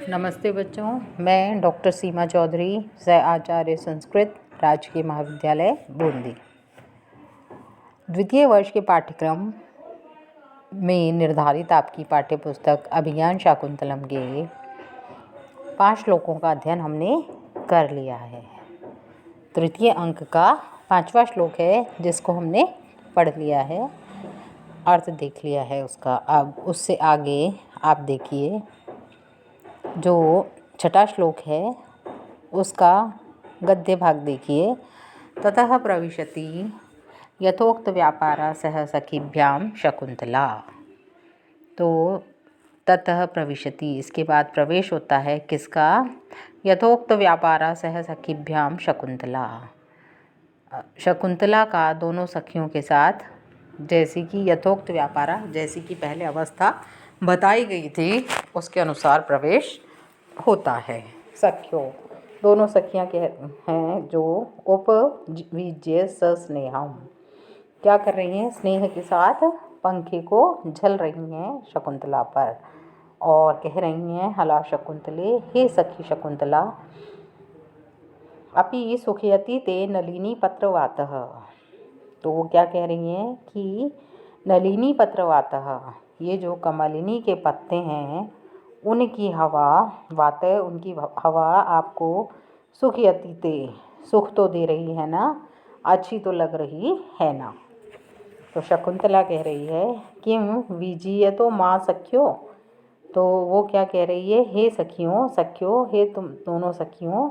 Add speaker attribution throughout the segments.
Speaker 1: नमस्ते बच्चों, मैं डॉक्टर सीमा चौधरी, सह आचार्य संस्कृत, राजकीय महाविद्यालय बूंदी। द्वितीय वर्ष के पाठ्यक्रम में निर्धारित आपकी पाठ्य पुस्तक अभिज्ञान शाकुंतलम के 5 श्लोकों का अध्ययन हमने कर लिया है। तृतीय अंक का 5वां श्लोक है जिसको हमने पढ़ लिया है, अर्थ देख लिया है उसका। अब उससे आगे आप देखिए, जो 6वां श्लोक है उसका गद्य भाग देखिए। ततः प्रविशति यथोक्त व्यापारा सह सखीभ्याम शकुंतला। तो ततः प्रविशति, इसके बाद प्रवेश होता है किसका? यथोक्त व्यापारा सह सखीभ्याम शकुंतला। शकुंतला का दोनों सखियों के साथ, जैसी कि यथोक्त व्यापारा, जैसी कि पहले अवस्था बताई गई थी उसके अनुसार प्रवेश होता है। सखियों, दोनों सखियां के हैं जो उपविज्य सस्नेहम, क्या कर रही हैं? स्नेह के साथ पंखे को झल रही हैं शकुंतला पर और कह रही हैं, हला शकुंतले, हे सखी शकुंतला, अपि सुखयति ते नलिनी पत्रवातः। तो वो क्या कह रही हैं कि नलिनी पत्रवातः, ये जो कमलिनी के पत्ते हैं उनकी हवा, वातः उनकी हवा आपको सुखयति ते, सुख तो दे रही है ना, अच्छी तो लग रही है ना। तो शकुंतला कह रही है किम विजीयतो माँ सख्यो। तो वो क्या कह रही है? हे सखियों, सखियों, हे तुम दोनों सखियों,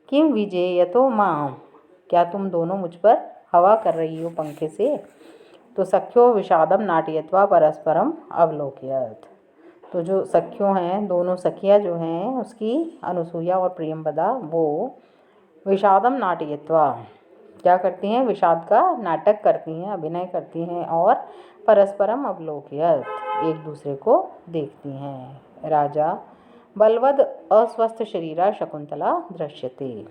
Speaker 1: किम विजेयतो माँ, क्या तुम दोनों मुझ पर हवा कर रही हो पंखे से? तो सख्यो विषादम नाटयत्वा परस्परम अवलोकयत। तो जो सखियों हैं, दोनों सखियाँ जो हैं, उसकी अनुसूया और प्रियंवदा, वो विषादम नाटयत्वा, क्या करती हैं? विषाद का नाटक करती हैं, अभिनय करती हैं और परस्परम अवलोकयत, एक दूसरे को देखती हैं। राजा बलवद अस्वस्थ शरीरा शकुंतला दृश्यते।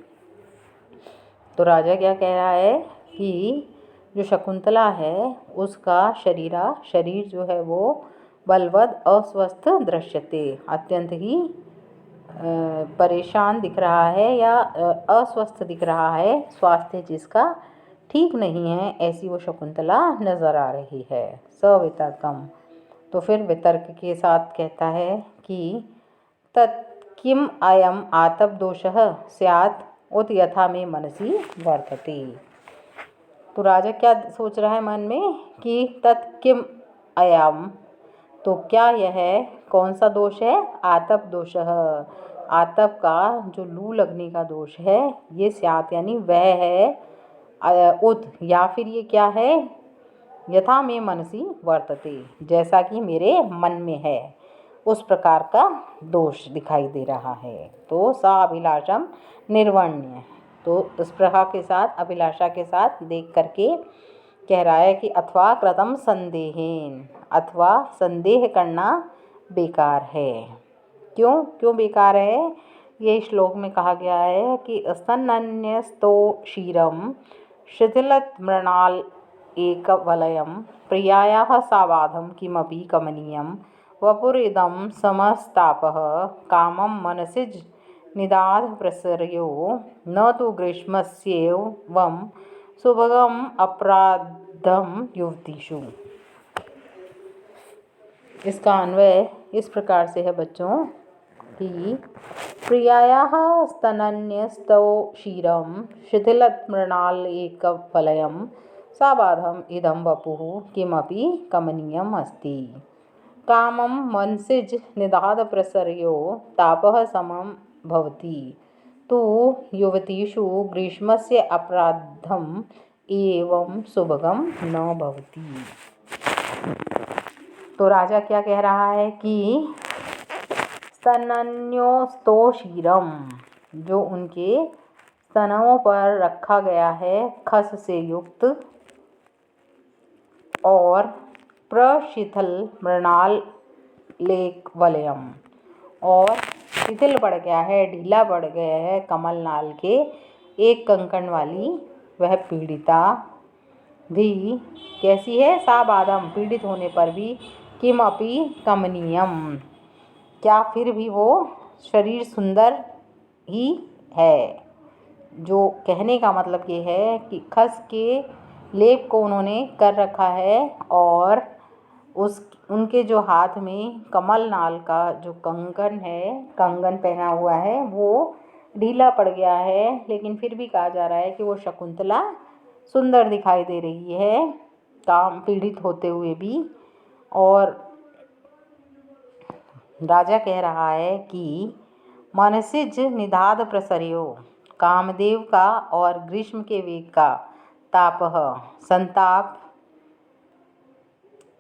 Speaker 1: तो राजा क्या कह रहा है कि जो शकुंतला है उसका शरीर जो है वो बलवद अस्वस्थ दृश्यते, अत्यंत ही परेशान दिख रहा है या अस्वस्थ दिख रहा है, स्वास्थ्य जिसका ठीक नहीं है, ऐसी वो शकुंतला नज़र आ रही है। सवितर्कम, तो फिर वितर्क के साथ कहता है कि तत्किम अयम आतप दोषः स्यात् उत यथा में मनसी वर्तते। तो राजा क्या सोच रहा है मन में कि तत्किम अयम, तो क्या यह कौन सा दोष है? आतप दोषः, आतप का जो लू लगने का दोष है, ये स्यात् यानी वह है, उत या फिर ये क्या है? यथा में मनसी वर्तते, जैसा कि मेरे मन में है उस प्रकार का दोष दिखाई दे रहा है। तो सा अभिलाषम निर्वर्ण्य, तो स्पृहा के साथ, अभिलाषा के साथ देख करके कह रहा है कि अथवा कृतम संदेहेन, अथवा संदेह करना बेकार है। क्यों बेकार है? ये श्लोक में कहा गया है कि स्तन्यस्तो क्षीरम शिथिलत मृणाल एक वलयम प्रियायाः सावाधम किमपि कमनीयम वपुरिदं समस्तापः कामं मनसिज निदाध प्रसर्यो न तो ग्रीष्मस्येवं सुभगम अपराधम युवतीषु। इसका अन्वय इस प्रकार से है बच्चों कि प्रियायाः स्तनन्यस्तौ क्षीरं शिथिलत मृणाल एक वलयं साबाधम इदं वपुः किमपि कमनीयम् अस्ति कामं मनसिज निदाद प्रसर्यो तापः समं भवति तु युवतीषु ग्रीष्मस्य अपराधम एवं सुभगम न भवति। तो राजा क्या कह रहा है कि स्तन्योस्तो क्षीरम, जो उनके स्तनों पर रखा गया है खस से युक्त, और प्रशिथिल मृणाल लेक वलयम, और शिथिल पड़ गया है, ढीला पड़ गया है कमल नाल के एक कंकण वाली वह पीड़िता भी कैसी है? साबादम, पीड़ित होने पर भी, किमपि कमनीयम, क्या फिर भी वो शरीर सुंदर ही है। जो कहने का मतलब ये है कि खस के लेप को उन्होंने कर रखा है और उनके जो हाथ में कमल नाल का जो कंगन पहना हुआ है वो ढीला पड़ गया है, लेकिन फिर भी कहा जा रहा है कि वो शकुंतला सुंदर दिखाई दे रही है, काम पीड़ित होते हुए भी। और राजा कह रहा है कि मनसिज निधाद प्रसर्यो, कामदेव का और ग्रीष्म के वेग का तापह संताप,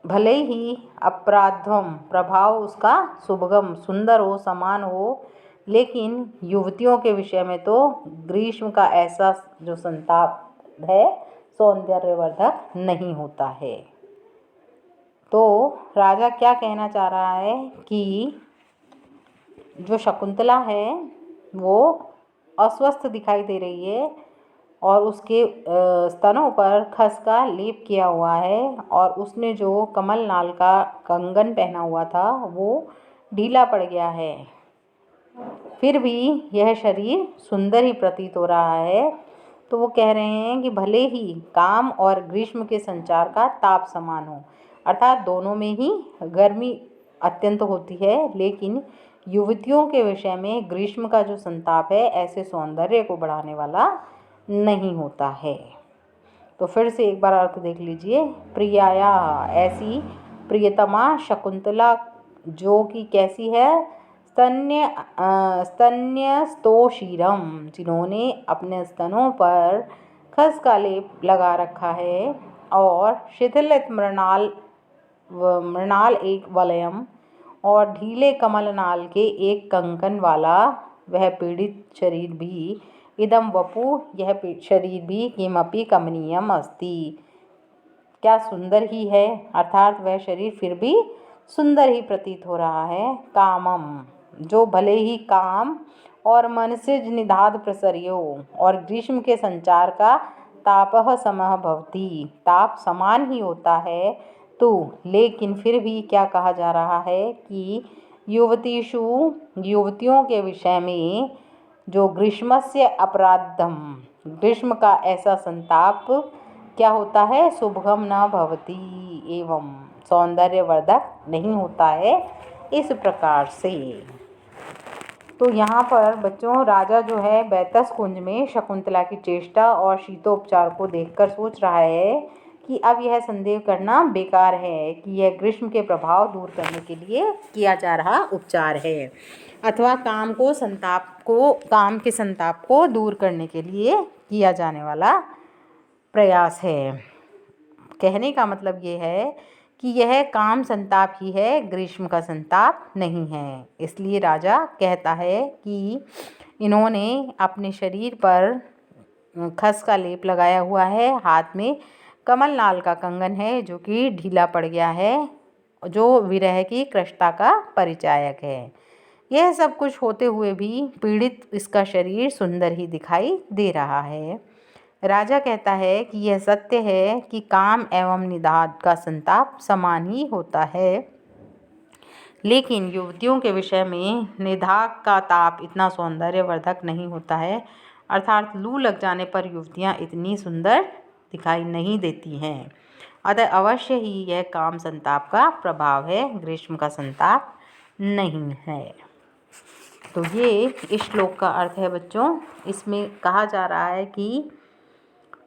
Speaker 1: भले ही अपराध्वम प्रभाव उसका शुभगम सुंदर हो, समान हो, लेकिन युवतियों के विषय में तो ग्रीष्म का ऐसा जो संताप है सौंदर्यवर्धक नहीं होता है। तो राजा क्या कहना चाह रहा है कि जो शकुंतला है वो अस्वस्थ दिखाई दे रही है और उसके स्तनों पर खस का लेप किया हुआ है और उसने जो कमल नाल का कंगन पहना हुआ था वो ढीला पड़ गया है, फिर भी यह शरीर सुंदर ही प्रतीत हो रहा है। तो वो कह रहे हैं कि भले ही काम और ग्रीष्म के संचार का ताप समान हो, अर्थात दोनों में ही गर्मी अत्यंत होती है, लेकिन युवतियों के विषय में ग्रीष्म का जो संताप है ऐसे सौंदर्य को बढ़ाने वाला नहीं होता है। तो फिर से एक बार अर्थ देख लीजिए। प्रियाया, ऐसी प्रियतमा शकुंतला जो कि कैसी है, स्तन्यस्तोषीरम, जिन्होंने अपने स्तनों पर खस का लेप लगा रखा है, और शिथिलित मृणाल एक वलयम, और ढीले कमल नाल के एक कंकन वाला वह पीड़ित शरीर भी, इदम वपु, यह शरीर भी, किमपि कमनीयम अस्ति, क्या सुंदर ही है, अर्थात वह शरीर फिर भी सुंदर ही प्रतीत हो रहा है। कामम, जो भले ही काम और मनसिज निधाद प्रसर्यो और ग्रीष्म के संचार का तापह समः भवति, ताप समान ही होता है, तो लेकिन फिर भी क्या कहा जा रहा है कि युवतीषु, युवतियों के विषय में जो ग्रीष्मस्य अपराधम, ग्रीष्म का ऐसा संताप क्या होता है, शुभगम न भवति, एवं सौंदर्यवर्धक नहीं होता है। इस प्रकार से तो यहाँ पर बच्चों राजा जो है बैतस कुंज में शकुंतला की चेष्टा और शीतोपचार को देखकर सोच रहा है कि अब यह संदेह करना बेकार है कि यह ग्रीष्म के प्रभाव दूर करने के लिए किया जा रहा उपचार है, अथवा काम के संताप को दूर करने के लिए किया जाने वाला प्रयास है। कहने का मतलब ये है कि यह काम संताप ही है, ग्रीष्म का संताप नहीं है। इसलिए राजा कहता है कि इन्होंने अपने शरीर पर खस का लेप लगाया हुआ है, हाथ में कमल नाल का कंगन है जो कि ढीला पड़ गया है, जो विरह की कृष्णता का परिचायक है। यह सब कुछ होते हुए भी पीड़ित इसका शरीर सुंदर ही दिखाई दे रहा है। राजा कहता है कि यह सत्य है कि काम एवं निधाद का संताप समान ही होता है, लेकिन युवतियों के विषय में निधाग का ताप इतना सौंदर्यवर्धक नहीं होता है, अर्थात लू लग जाने पर युवतियाँ इतनी सुंदर दिखाई नहीं देती हैं। अतः अवश्य ही यह काम संताप का प्रभाव है, ग्रीष्म का संताप नहीं है। तो ये इस श्लोक का अर्थ है बच्चों। इसमें कहा जा रहा है कि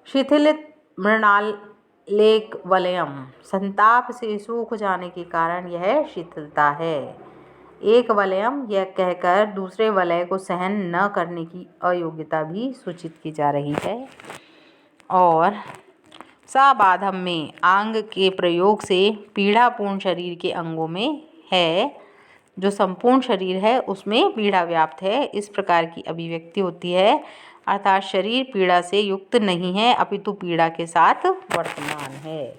Speaker 1: शिथिलित मृणालेक वलयम, संताप से सूख जाने के कारण यह शिथिलता है। एक वलयम, यह कहकर दूसरे वलय को सहन न करने की अयोग्यता भी सूचित की जा रही है। और साबाधम में आंग के प्रयोग से पीड़ापूर्ण शरीर के अंगों में है, जो संपूर्ण शरीर है उसमें पीड़ा व्याप्त है, इस प्रकार की अभिव्यक्ति होती है, अर्थात शरीर पीड़ा से युक्त नहीं है अपितु पीड़ा के साथ वर्तमान है।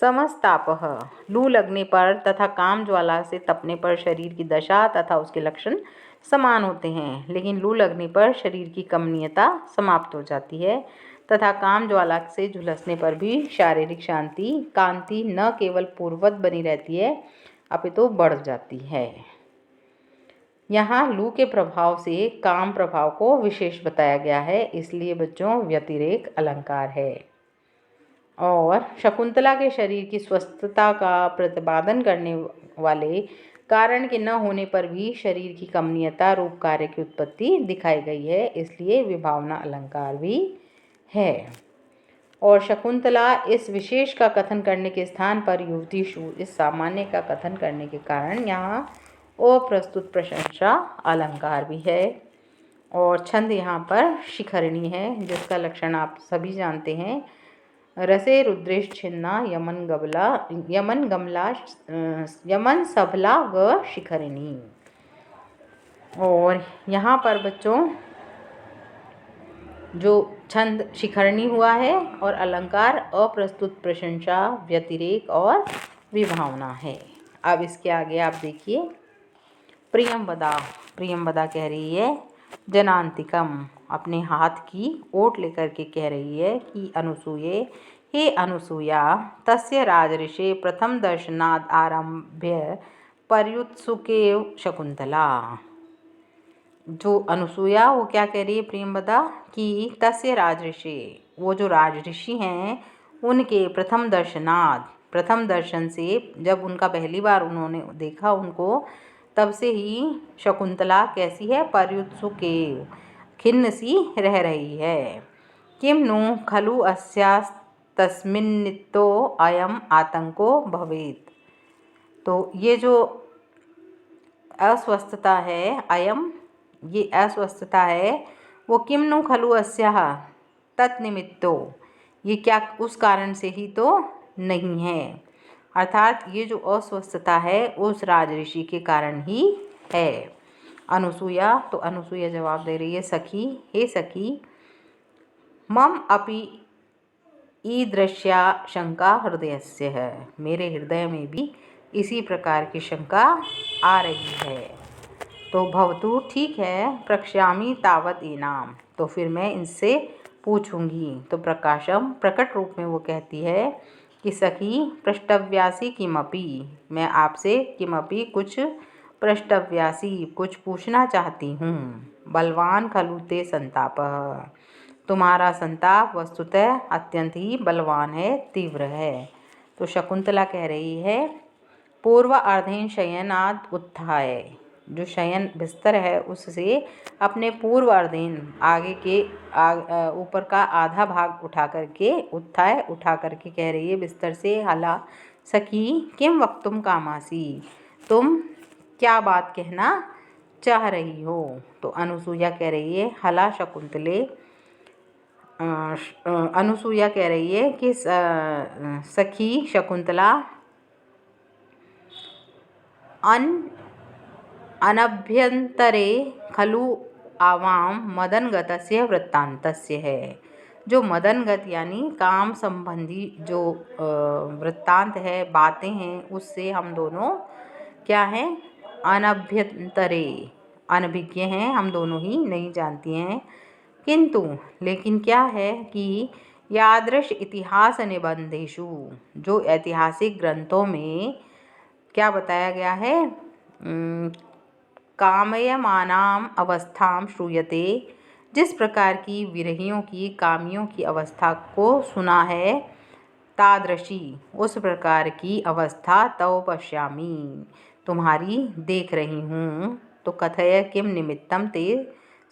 Speaker 1: समस्तापह, लू लगने पर तथा काम ज्वाला से तपने पर शरीर की दशा तथा उसके लक्षण समान होते हैं, लेकिन लू लगने पर शरीर की कमनीयता समाप्त हो जाती है तथा काम ज्वाला से झुलसने पर भी शारीरिक कांति न केवल पूर्ववत बनी रहती है अपितु बढ़ जाती है। यहाँ लू के प्रभाव से काम प्रभाव को विशेष बताया गया है, इसलिए बच्चों व्यतिरेक अलंकार है। और शकुंतला के शरीर की स्वस्थता का प्रतिपादन करने वाले कारण के न होने पर भी शरीर की कमनीयता रूप कार्य की उत्पत्ति दिखाई गई है, इसलिए विभावना अलंकार भी है। और शकुंतला इस विशेष का कथन करने के स्थान पर युवतीषु इस सामान्य का कथन करने के कारण यहाँ अप्रस्तुत प्रशंसा अलंकार भी है। और छंद यहाँ पर शिखरिणी है, जिसका लक्षण आप सभी जानते हैं। रसे रुद्रेश छिन्ना यमन सबला व शिखरिणी। और यहाँ पर बच्चों जो छंद शिखरणी हुआ है और अलंकार अप्रस्तुत प्रशंसा व्यतिरेक और विभावना है। अब इसके आगे आप देखिए प्रियंवदा कह रही है जनांतिकम, अपने हाथ की ओट लेकर के कह रही है कि अनुसूये हे अनुसूया तस्य राजऋषे प्रथम दर्शनाद आरभ्य पर्युत्सुकेव शकुंतला। जो अनुसूया वो क्या कह रही है प्रियंवदा कि तस्य राजऋषि, वो जो राजऋषि हैं उनके प्रथम दर्शन से, जब उनका पहली बार उन्होंने देखा उनको, तब से ही शकुंतला कैसी है, पर्युत्सुकेव, खिन्न सी रह रही है। किम नु खलु अस्यास्तस्मिन्नितो अयम आतंको भवेत्। तो ये जो अस्वस्थता है, ये अस्वस्थता है वो किम नु खलु अस्याः तत्निमित्तो, ये क्या उस कारण से ही तो नहीं है, अर्थात ये जो अस्वस्थता है उस राजऋषि के कारण ही है। अनुसूया, तो अनुसूया जवाब दे रही है सखी, हे सखी मम अपि ईदृश्या शंका हृदयस्य है, मेरे हृदय में भी इसी प्रकार की शंका आ रही है। तो भवतु, ठीक है, प्रक्ष्यामि तावत इनाम, तो फिर मैं इनसे पूछूंगी। तो प्रकाशम, प्रकट रूप में वो कहती है कि सखी पृष्टव्यासी किमपि, मैं आपसे किमपि कुछ पृष्टव्यासी, कुछ पूछना चाहती हूँ। बलवान खलु ते संतापः, तुम्हारा संताप वस्तुतः अत्यंत ही बलवान है, तीव्र है। तो शकुंतला कह रही है पूर्व अर्धेन शयनाद उत्थाय, जो शयन बिस्तर है उससे अपने पूर्व अर्धेन, आगे के ऊपर का आधा भाग उठा करके, उठा करके कह रही है बिस्तर से, हला सखी किम वक्तुम कामासी, तुम क्या बात कहना चाह रही हो। तो अनुसूया कह रही है हला शकुंतले, अनुसूया कह रही है कि सखी शकुंतला अनभ्यंतरे खलु आवां मदनगतस्य वृत्तांतस्य है। जो मदनगत यानी काम संबंधी जो वृत्तांत है, बातें हैं, उससे हम दोनों क्या हैं, अनभ्यंतरे, अनभिज्ञ हैं, हम दोनों ही नहीं जानती हैं। किंतु लेकिन क्या है कि यादृश इतिहास निबंधेषु, जो ऐतिहासिक ग्रंथों में क्या बताया गया है, कामयमानाम अवस्थाम श्रूयते, जिस प्रकार की विरहियों की, कामियों की अवस्था को सुना है, तादृशी, उस प्रकार की अवस्था तव पश्यामि, तुम्हारी देख रही हूँ। तो कथय किम निमित्तम ते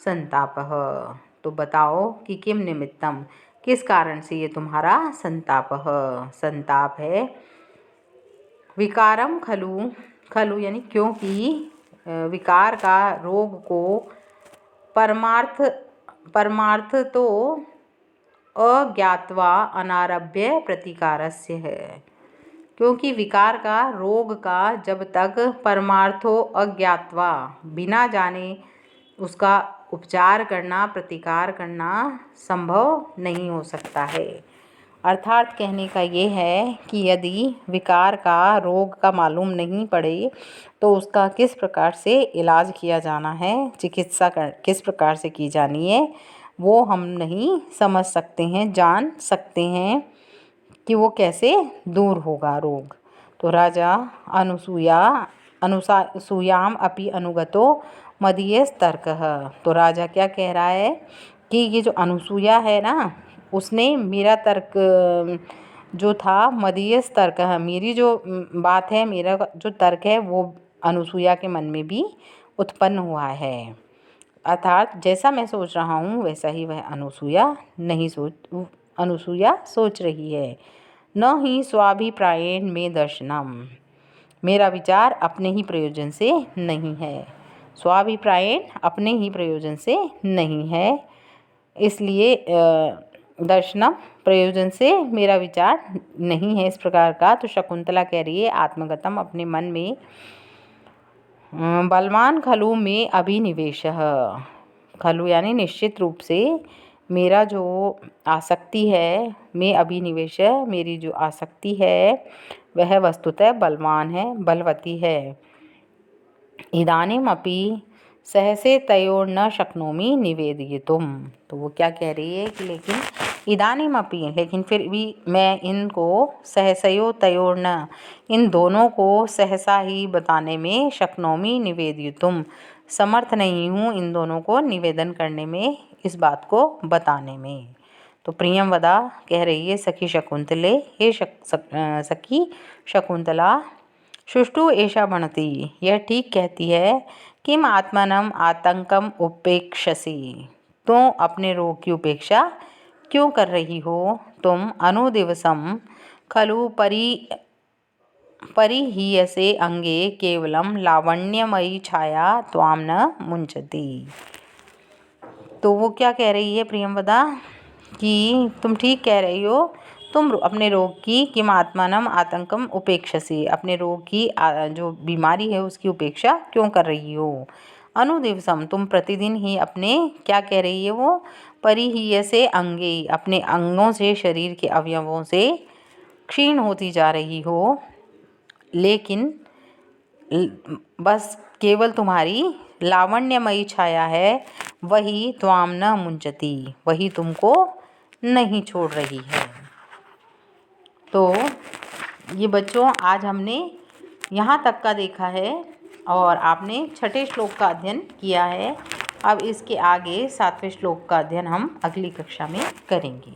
Speaker 1: संतापः, तो बताओ कि किम निमित्तम, किस कारण से ये तुम्हारा संताप है। विकारम खलु यानी क्योंकि, विकार का, रोग को, परमार्थ तो अज्ञात्वा अनारभ्य प्रतिकारस्य है, क्योंकि विकार का, रोग का जब तक परमार्थो अज्ञात्वा, बिना जाने उसका उपचार करना, प्रतिकार करना संभव नहीं हो सकता है। अर्थात कहने का ये है कि यदि विकार का, रोग का मालूम नहीं पड़े तो उसका किस प्रकार से इलाज किया जाना है, चिकित्सा किस प्रकार से की जानी है, वो हम नहीं समझ सकते हैं, जान सकते हैं कि वो कैसे दूर होगा रोग। तो राजा अनुसूयाम अपि अनुगतो मदीयस तर्कः। तो राजा क्या कह रहा है कि ये जो अनुसूया है ना, उसने मेरा तर्क जो था, मदीयस तर्कः, मेरी जो बात है, मेरा जो तर्क है वो अनुसूया के मन में भी उत्पन्न हुआ है। अर्थात जैसा मैं सोच रहा हूँ वैसा ही वह अनुसूया सोच रही है। न ही स्वाभिप्रायेण में दर्शनम, मेरा विचार अपने ही प्रयोजन से नहीं है। स्वाभिप्रायेण अपने ही प्रयोजन से नहीं है, इसलिए दर्शनम प्रयोजन से मेरा विचार नहीं है इस प्रकार का। तो शकुंतला कह रही है आत्मगतम, अपने मन में, बलवान खलु में अभिनिवेशः, खलु यानी निश्चित रूप से, मेरा जो आसक्ति है, में अभिनिवेश, मेरी जो आसक्ति है वह वस्तुतः बलवान है, बलवती है। इदानीमपि सहसे तयोर्न शक्नोमि निवेदयितुम। तो वो क्या कह रही है कि लेकिन इदानीमपि, लेकिन फिर भी मैं इनको सहसयो तयोर्न, इन दोनों को सहसा ही बताने में, शक्नोमि निवेदयितुम, समर्थ नहीं हूँ इन दोनों को निवेदन करने में, इस बात को बताने में। तो प्रियंवदा कह रही है सखी शकुंतले, हे सखी शकुंतला, सुष्ठु एषा भणति, यह ठीक कहती है, किम आत्मनम आतंकम उपेक्षसी, तो अपने रोग की उपेक्षा क्यों कर रही हो। तुम अनुदिवसम खलु परिहीयसे अंगे केवलम लावण्यमयी छाया त्वाम न मुंचती। तो वो क्या कह रही है प्रियंवदा कि तुम ठीक कह रही हो, तुम अपने रोग की, किम आत्मानम आतंकम उपेक्षसी, अपने रोग की जो बीमारी है उसकी उपेक्षा क्यों कर रही हो। अनुदिवसम, तुम प्रतिदिन ही अपने, क्या कह रही है वो, परिहीयसे अंगे, अपने अंगों से, शरीर के अवयवों से क्षीण होती जा रही हो, लेकिन बस केवल तुम्हारी लावण्यमयी छाया है, वही त्वाम न मुंचती, वही तुमको नहीं छोड़ रही है। तो ये बच्चों आज हमने यहाँ तक का देखा है और आपने छठे श्लोक का अध्ययन किया है। अब इसके आगे 7वें श्लोक का अध्ययन हम अगली कक्षा में करेंगे।